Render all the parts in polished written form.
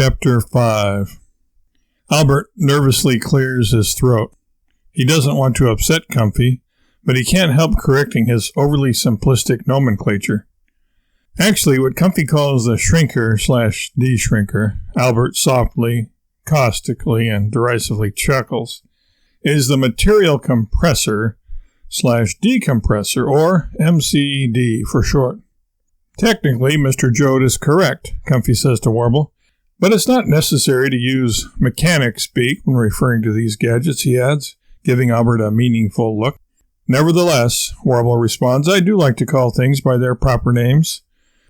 Chapter 5. Albert nervously clears his throat. He doesn't want to upset Comfy, but he can't help correcting his overly simplistic nomenclature. Actually, what Comfy calls the shrinker/de-shrinker, Albert softly, caustically, and derisively chuckles, is the material compressor/decompressor, or MCD for short. Technically, Mr. Joad is correct, Comfy says to Warble, but it's not necessary to use mechanic speak when referring to these gadgets, he adds, giving Albert a meaningful look. Nevertheless, Warble responds, I do like to call things by their proper names.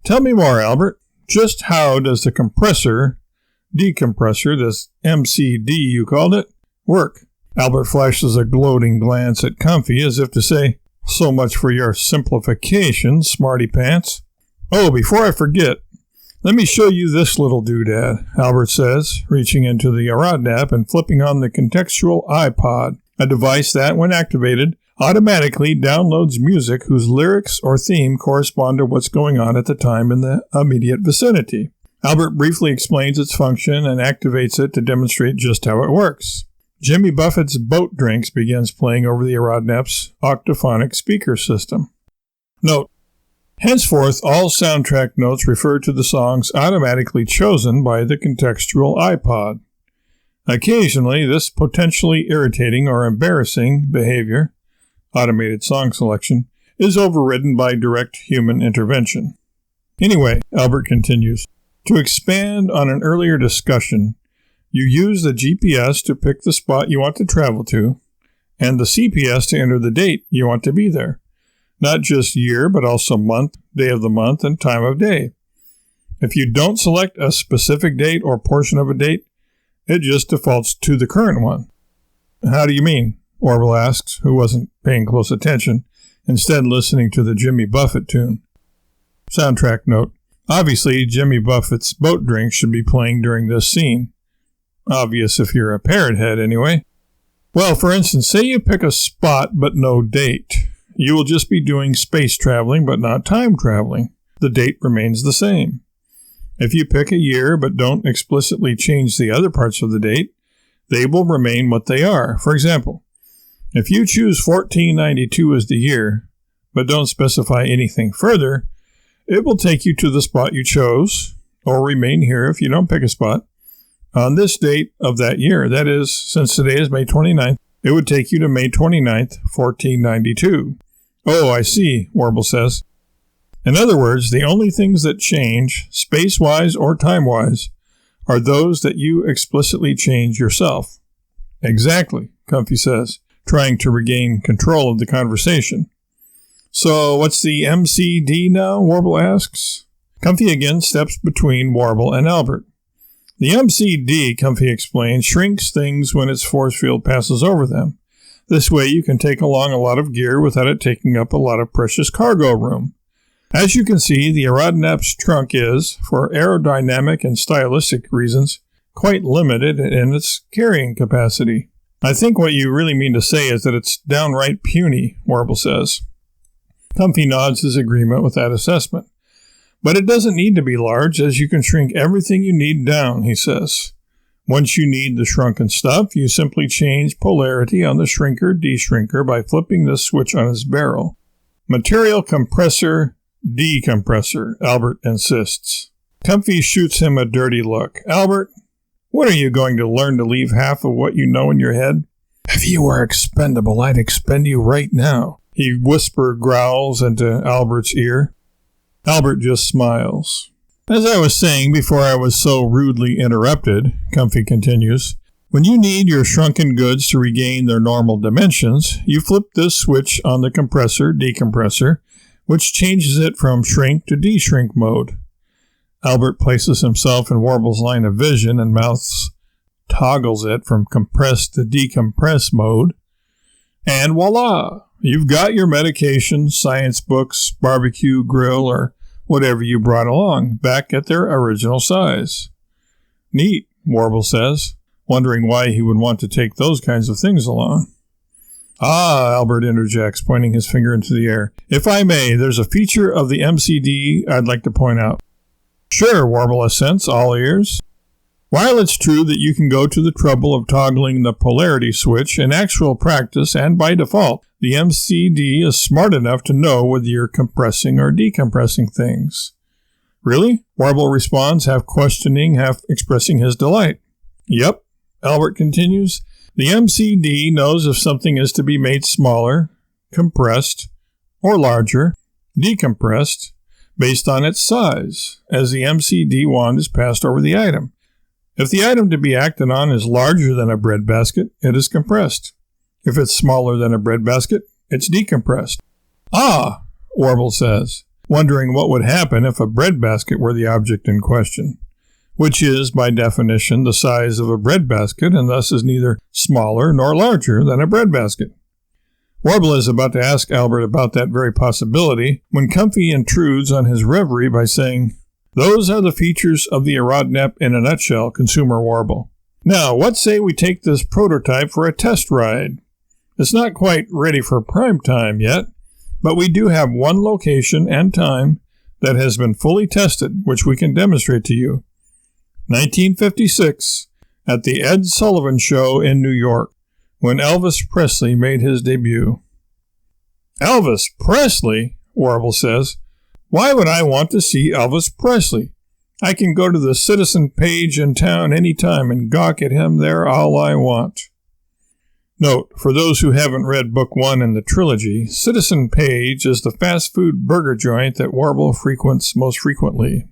Tell me more, Albert. Just how does the decompressor, this MCD you called it, work? Albert flashes a gloating glance at Comfy as if to say, so much for your simplification, smarty pants. Oh, before I forget, let me show you this little doodad, Albert says, reaching into the Arodnap and flipping on the contextual iPod, a device that, when activated, automatically downloads music whose lyrics or theme correspond to what's going on at the time in the immediate vicinity. Albert briefly explains its function and activates it to demonstrate just how it works. Jimmy Buffett's Boat Drinks begins playing over the Arodnap's octaphonic speaker system. Note: henceforth, all soundtrack notes refer to the songs automatically chosen by the contextual iPod. Occasionally, this potentially irritating or embarrassing behavior, automated song selection, is overridden by direct human intervention. Anyway, Albert continues, to expand on an earlier discussion, you use the GPS to pick the spot you want to travel to, and the CPS to enter the date you want to be there. Not just year, but also month, day of the month, and time of day. If you don't select a specific date or portion of a date, it just defaults to the current one. How do you mean? Warble asks, who wasn't paying close attention, instead listening to the Jimmy Buffett tune. Soundtrack note. Obviously, Jimmy Buffett's Boat Drinks should be playing during this scene. Obvious if you're a parrot head, anyway. Well, for instance, say you pick a spot but no date. You will just be doing space traveling but not time traveling. The date remains the same. If you pick a year but don't explicitly change the other parts of the date, they will remain what they are. For example, if you choose 1492 as the year, but don't specify anything further, it will take you to the spot you chose, or remain here if you don't pick a spot, on this date of that year. That is, since today is May 29th, it would take you to May 29th, 1492. Oh, I see, Warble says. In other words, the only things that change, space-wise or time-wise, are those that you explicitly change yourself. Exactly, Comfy says, trying to regain control of the conversation. So, what's the MCD now? Warble asks. Comfy again steps between Warble and Albert. The MCD, Comfy explains, shrinks things when its force field passes over them. This way you can take along a lot of gear without it taking up a lot of precious cargo room. As you can see, the Arodnap's trunk is, for aerodynamic and stylistic reasons, quite limited in its carrying capacity. I think what you really mean to say is that it's downright puny, Warble says. Comfy nods his agreement with that assessment. But it doesn't need to be large, as you can shrink everything you need down, he says. Once you need the shrunken stuff, you simply change polarity on the shrinker-de-shrinker by flipping this switch on its barrel. Material compressor-decompressor, Albert insists. Comfy shoots him a dirty look. Albert, when are you going to learn to leave half of what you know in your head? If you were expendable, I'd expend you right now, he growls into Albert's ear. Albert just smiles. As I was saying before I was so rudely interrupted, Comfy continues, when you need your shrunken goods to regain their normal dimensions, you flip this switch on the compressor-decompressor, which changes it from shrink to de-shrink mode. Albert places himself in Warble's line of vision and toggles it from compress to decompress mode. And voila! You've got your medication, science books, barbecue grill, or whatever you brought along, back at their original size. Neat, Warble says, wondering why he would want to take those kinds of things along. Ah, Albert interjects, pointing his finger into the air. If I may, there's a feature of the MCD I'd like to point out. Sure, Warble assents, all ears. While it's true that you can go to the trouble of toggling the polarity switch, in actual practice and by default, the MCD is smart enough to know whether you're compressing or decompressing things. Really? Warble responds, half questioning, half expressing his delight. Yep, Albert continues. The MCD knows if something is to be made smaller, compressed, or larger, decompressed, based on its size, as the MCD wand is passed over the item. If the item to be acted on is larger than a breadbasket, it is compressed. If it's smaller than a breadbasket, it's decompressed. Ah, Warble says, wondering what would happen if a breadbasket were the object in question, which is, by definition, the size of a breadbasket and thus is neither smaller nor larger than a breadbasket. Warble is about to ask Albert about that very possibility when Comfy intrudes on his reverie by saying, "Those are the features of the Erodnep in a nutshell, Consumer Warble. Now, what say we take this prototype for a test ride? It's not quite ready for prime time yet, but we do have one location and time that has been fully tested, which we can demonstrate to you. 1956, at the Ed Sullivan Show in New York, when Elvis Presley made his debut." "Elvis Presley?" Warble says. "Why would I want to see Elvis Presley? I can go to the Citizen page in town any time and gawk at him there all I want." Note, for those who haven't read Book 1 in the trilogy, Citizen Page is the fast food burger joint that Warble frequents most frequently.